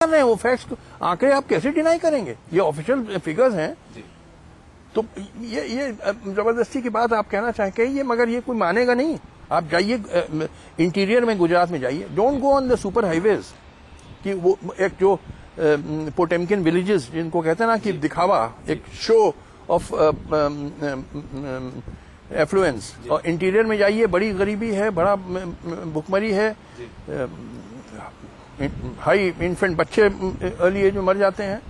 कर रहे हैं वो फैक्ट्स, आंकड़े आप कैसे डिनाई करेंगे? ये ऑफिशियल फिगर्स हैं। तो ये जबरदस्ती की बात आप कहना चाहें कहिए, मगर ये कोई मानेगा नहीं। आप जाइए इंटीरियर में, गुजरात में जाइए, don't go on the super highways कि वो एक जो पोटेमकिन विलेजेस जिनको कहते हैं ना कि दिखावा, एक शो ऑफ एफ्लुएंस, और इंटीरियर में जाइए बड़ी गरीबी है, बड़ा भुखमरी है, हाई इन्फेंट बच्चे अर्ली एज में मर जाते हैं,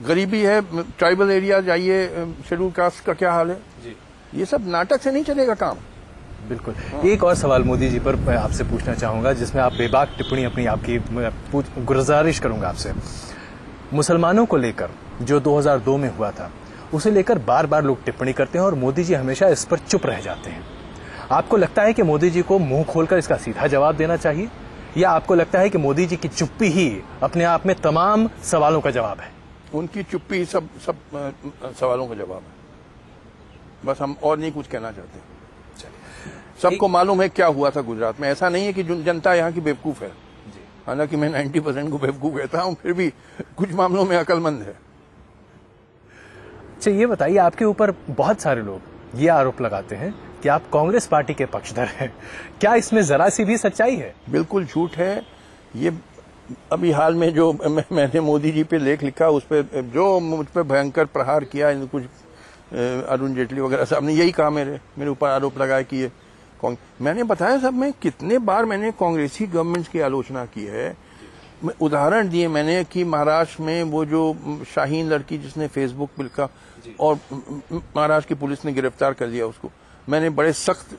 गरीबी है। ट्राइबल एरिया जाइए, शेड्यूल कास्ट का क्या हाल है। ये सब नाटक से नहीं चलेगा काम। बिल्कुल। एक और सवाल मोदी जी पर मैं आपसे पूछना चाहूंगा, जिसमें आप बेबाक टिप्पणी अपनी आपकी गुजारिश करूंगा आपसे। मुसलमानों को लेकर जो 2002 में हुआ था, उसे लेकर बार बार लोग टिप्पणी करते हैं और मोदी जी हमेशा इस पर चुप रह जाते हैं। आपको लगता है कि मोदी जी को मुंह खोलकर इसका सीधा जवाब देना चाहिए, या आपको लगता है कि मोदी जी की चुप्पी ही अपने आप में तमाम सवालों का जवाब है? उनकी चुप्पी सब सवालों का जवाब है। बस हम और नहीं कुछ कहना चाहते। सबको मालूम है क्या हुआ था गुजरात में। ऐसा नहीं है कि जनता यहाँ की बेवकूफ है, हालांकि मैं 90% को बेवकूफ कहता हूँ, फिर भी कुछ मामलों में अक्लमंद है। अच्छा, ये बताइए, आपके ऊपर बहुत सारे लोग ये आरोप लगाते हैं कि आप कांग्रेस पार्टी के पक्षधर हैं। क्या इसमें जरा सी भी सच्चाई है? बिल्कुल झूठ है। ये अभी हाल में जो मैंने मोदी जी पे लेख लिखा, उस पर जो मुझ पर भयंकर प्रहार किया, कुछ अरुण जेटली वगैरह साहब ने यही कहा, मेरे ऊपर आरोप लगाया कि ये मैंने बताया सब में कितने बार मैंने कांग्रेसी गवर्नमेंट्स की आलोचना की है। उदाहरण दिए मैंने कि महाराष्ट्र में वो जो शाहीन लड़की जिसने फेसबुक पे लिखा और महाराष्ट्र की पुलिस ने गिरफ्तार कर लिया उसको, मैंने बड़े सख्त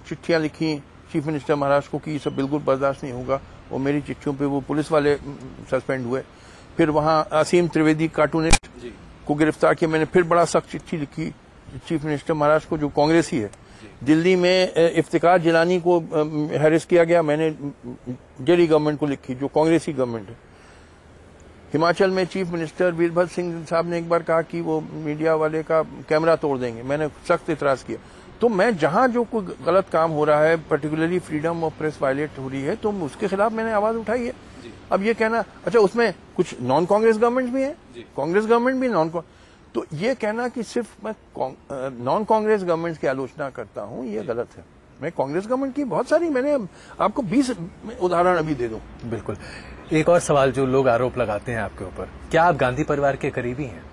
चिट्ठियां लिखी चीफ मिनिस्टर महाराष्ट्र को कि ये सब बिल्कुल बर्दाश्त नहीं होगा, और मेरी चिट्ठियों पे वो पुलिस वाले सस्पेंड हुए। फिर वहां असीम त्रिवेदी कार्टूनिस्ट को गिरफ्तार किया, मैंने फिर बड़ा सख्त चिट्ठी लिखी चीफ मिनिस्टर महाराष्ट्र को जो कांग्रेसी है। दिल्ली में इफ्तिकार जिलानी को हैरेस किया गया, मैंने दिल्ली गवर्नमेंट को लिखी जो कांग्रेसी गवर्नमेंट है। हिमाचल में चीफ मिनिस्टर वीरभद्र सिंह साहब ने एक बार कहा कि वो मीडिया वाले का कैमरा तोड़ देंगे, मैंने सख्त इतराज किया। तो मैं जहां जो कोई गलत काम हो रहा है, particularly freedom of press violate हो रही है, तो उसके खिलाफ मैंने आवाज उठाई है। अब ये कहना, अच्छा उसमें कुछ नॉन कांग्रेस गवर्नमेंट भी है, कांग्रेस गवर्नमेंट भी नॉन, तो ये कहना कि सिर्फ मैं नॉन कांग्रेस गवर्नमेंट की आलोचना करता हूं, ये गलत है। मैं कांग्रेस गवर्नमेंट की बहुत सारी, मैंने आपको 20 उदाहरण अभी दे दूं। बिल्कुल। एक और सवाल जो लोग आरोप लगाते हैं आपके ऊपर, क्या आप गांधी परिवार के करीबी हैं?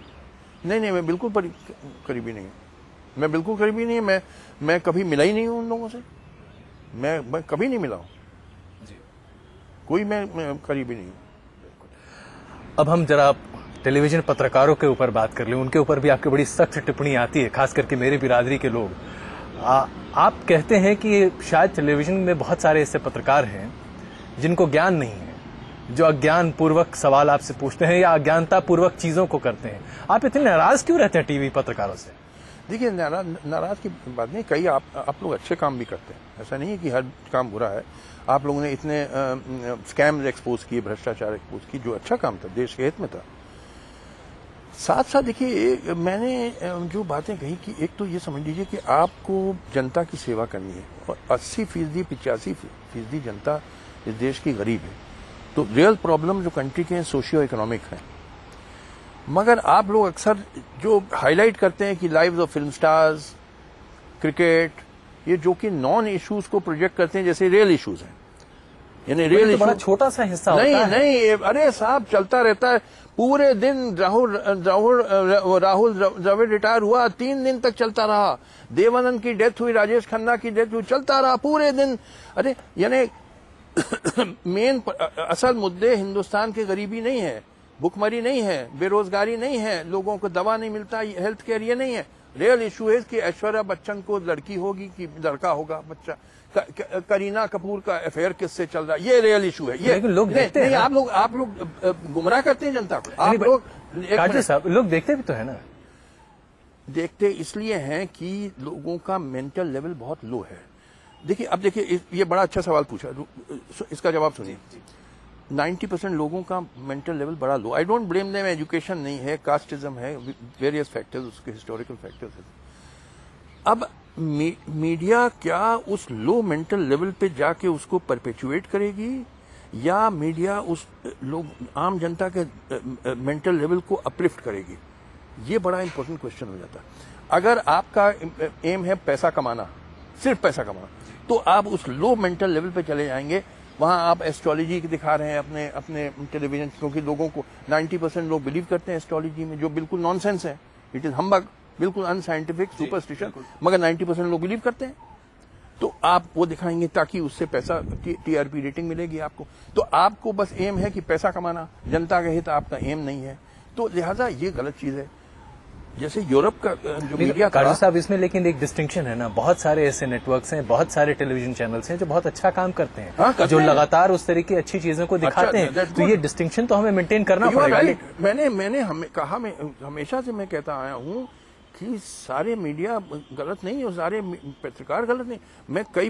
नहीं, मैं बिल्कुल करीबी नहीं हूं। मैं बिल्कुल करीबी नहीं है। मैं कभी मिला ही नहीं हूं उन लोगों से। मैं कभी नहीं मिला हूं जी। कोई मैं करीबी नहीं हूं। अब हम जरा टेलीविजन पत्रकारों के ऊपर बात कर लें। उनके ऊपर भी आपकी बड़ी सख्त टिप्पणी आती है, खास करके मेरे बिरादरी के लोग। आप कहते हैं कि शायद टेलीविजन में बहुत सारे ऐसे पत्रकार हैं जिनको ज्ञान नहीं है, जो अज्ञान पूर्वक सवाल आपसे पूछते हैं या अज्ञानता पूर्वक चीजों को करते हैं। आप इतने नाराज क्यों रहते हैं टीवी पत्रकारों से? देखिए, नाराज की बात नहीं, कई आप लोग अच्छे काम भी करते हैं, ऐसा नहीं है कि हर काम बुरा है। आप लोगों ने इतने स्कैम्स एक्सपोज किए, भ्रष्टाचार एक्सपोज किए, जो अच्छा काम था, देश के हित में था। साथ साथ देखिए, मैंने जो बातें कही कि एक तो ये समझ लीजिए कि आपको जनता की सेवा करनी है, और 80% 85% जनता इस देश की गरीब है। तो रियल प्रॉब्लम जो कंट्री के हैं सोशियो इकोनॉमिक है। मगर आप लोग अक्सर जो हाईलाइट करते हैं कि lives of film stars, cricket, ये जो कि नॉन इश्यूज को प्रोजेक्ट करते हैं जैसे रियल इश्यूज हैं, यानी रियल बड़ा छोटा सा हिस्सा होता है। नहीं, अरे साहब चलता रहता है पूरे दिन। राहुल द्रविड़ रिटायर हुआ, 3 दिन तक चलता रहा। देवानंद की डेथ हुई, राजेश खन्ना की डेथ हुई, चलता रहा पूरे दिन। अरे यानी मेन असल मुद्दे हिंदुस्तान की गरीबी नहीं है, भुखमरी नहीं है, बेरोजगारी नहीं है, लोगों को दवा नहीं मिलता, हेल्थ केयर, ये नहीं है। रियल इशू है कि ऐश्वर्या बच्चन को लड़की होगी कि लड़का होगा बच्चा, करीना कपूर का अफेयर किससे चल रहा है, ये रियल इशू है। ये लेकिन लोग देखते हैं। आप लोग गुमराह करते हैं जनता को। आप लोग साहब, लोग देखते भी तो है ना। देखते इसलिए हैं कि लोगों का मेंटल लेवल बहुत लो है। देखिए, अब देखिए, ये बड़ा अच्छा सवाल पूछा, इसका जवाब सुनिए। 90% लोगों का मेंटल लेवल बड़ा low. I don't blame them, education नहीं है, कास्टिज्म है, वेरियस फैक्टर्स, उसके हिस्टोरिकल फैक्टर्स है। अब मीडिया क्या उस लो मेंटल लेवल पे जाके उसको परपेचुएट करेगी, या मीडिया उस लोग आम जनता के मेंटल लेवल को अपलिफ्ट करेगी? ये बड़ा इंपॉर्टेंट क्वेश्चन हो जाता है। अगर आपका एम है पैसा कमाना, सिर्फ पैसा कमाना, तो आप उस लो मेंटल लेवल पे चले जाएंगे। वहां आप एस्ट्रोलॉजी दिखा रहे हैं अपने अपने टेलीविजन, क्योंकि लोगों को 90% लोग बिलीव करते हैं एस्ट्रोलॉजी में, जो बिल्कुल नॉनसेंस है। इट इज हम्बग, बिल्कुल अनसाइंटिफिक सुपरस्टिशन, मगर 90% लोग बिलीव करते हैं। तो आप वो दिखाएंगे ताकि उससे पैसा, टीआरपी रेटिंग मिलेगी आपको। तो आपको बस एम है कि पैसा कमाना, जनता का हित आपका एम नहीं है। तो लिहाजा ये गलत चीज है। जैसे यूरोप का जो मीडिया काजू साहब, इसमें लेकिन एक डिस्टिंक्शन है ना, बहुत सारे ऐसे नेटवर्क्स हैं, बहुत सारे टेलीविजन चैनल्स हैं जो बहुत अच्छा काम करते हैं, हाँ, जो लगातार उस तरह की अच्छी चीजों को दिखाते हैं। तो ये डिस्टिंक्शन तो हमें मेंटेन करना पड़ेगा। मैंने हमेशा से मैं कहता आया हूँ कि सारे मीडिया गलत नहीं और सारे पत्रकार गलत नहीं। मैं कई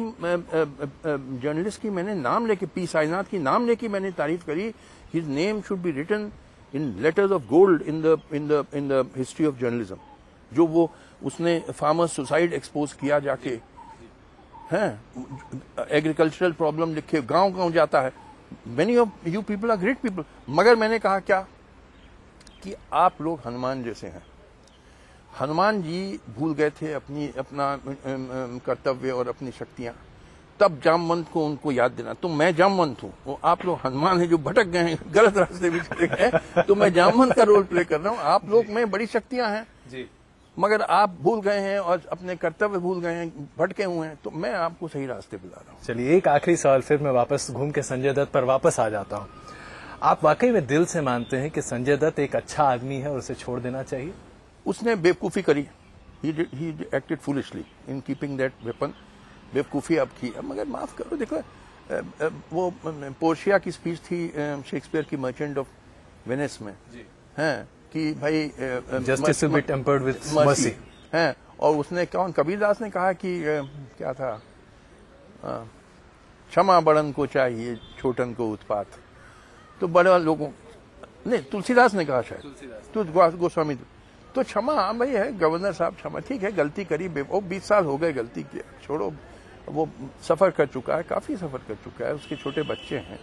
जर्नलिस्ट की मैंने नाम लेके, पी साईनाथ की नाम लेके मैंने तारीफ करी। His name should be written in letters of gold in the history of journalism. जो वो उसने फार्मर्स सुसाइड एक्सपोज किया जाके, हैं एग्रीकल्चरल प्रॉब्लम लिखे, गांव गांव जाता है। Many of you people are great people. मगर मैंने कहा क्या कि आप लोग हनुमान जैसे हैं। हनुमान जी भूल गए थे अपना कर्तव्य और अपनी शक्तियां, तब जामवंत को उनको याद देना। तो मैं जामवंत हूँ, वो आप लोग हनुमान है जो भटक गए हैं, गलत रास्ते में चले गए। तो मैं जामवंत का रोल प्ले कर रहा हूँ। आप लोग में बड़ी शक्तियां हैं जी, मगर आप भूल गए हैं और अपने कर्तव्य भूल गए हैं, भटके हुए हैं। तो मैं आपको सही रास्ते पे ला रहा हूँ। चलिए, एक आखिरी सवाल, फिर मैं वापस घूम के संजय दत्त पर वापस आ जाता हूँ। आप वाकई में दिल से मानते हैं कि संजय दत्त एक अच्छा आदमी है और उसे छोड़ देना चाहिए? उसने बेवकूफी करी, he acted foolishly in keeping that weapon. बेवकूफी अब की, मगर माफ करो। देखो वो पोर्शिया की स्पीच थी शेक्सपियर की मर्चेंट ऑफ वेनिस में, हैं कि भाई justice will be tempered with mercy, हैं। और उसने कौन, कबीरदास ने कहा कि क्या था, क्षमा बड़न को चाहिए छोटन को उत्पात। तो बड़े लोगों नहीं, तुलसीदास ने कहा शायद, गोस्वामी। तो क्षमा, हाँ भाई है गवर्नर साहब, क्षमा ठीक है, गलती करी, वो 20 साल हो गए गलती किया, छोड़ो। वो सफर कर चुका है, काफी सफर कर चुका है, उसके छोटे बच्चे हैं।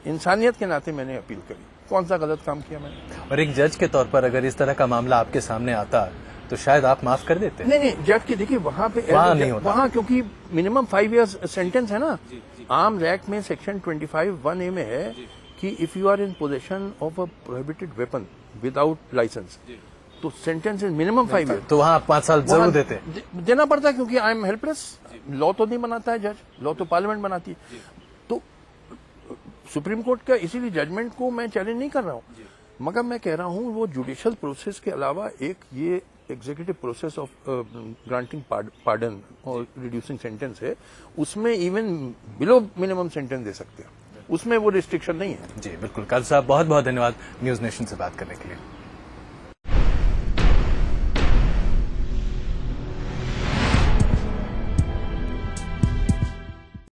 इंसानियत के नाते मैंने अपील करी। कौन सा गलत काम किया मैंने? और एक जज के तौर पर अगर इस तरह का मामला आपके सामने आता तो शायद आप माफ कर देते? नहीं, जज के देखिए वहां पे नहीं होता, वहां क्योंकि मिनिमम 5 years सेंटेंस है ना। आर्म्स एक्ट में सेक्शन 25(1)(a) में है कि if you are in possession of a prohibited weapon without license, तो सेंटेंस इज मिनिमम 5 years। तो वहां आप 5 साल जरूर देते? देना पड़ता है, क्योंकि आई एम हेल्पलेस। लॉ तो नहीं बनाता है जज, लॉ तो पार्लियामेंट बनाती है। तो सुप्रीम कोर्ट का इसीलिए जजमेंट को मैं चैलेंज नहीं कर रहा हूं, मगर मैं कह रहा हूं वो जुडिशियल प्रोसेस के अलावा एक ये executive process of granting pardon और रिड्यूसिंग सेंटेंस है, उसमें इवन बिलो मिनिमम सेंटेंस दे सकते हैं, उसमें वो रिस्ट्रिक्शन नहीं है। जी बिल्कुल। काजू साहब, बहुत बहुत धन्यवाद न्यूज नेशन से बात करने के लिए।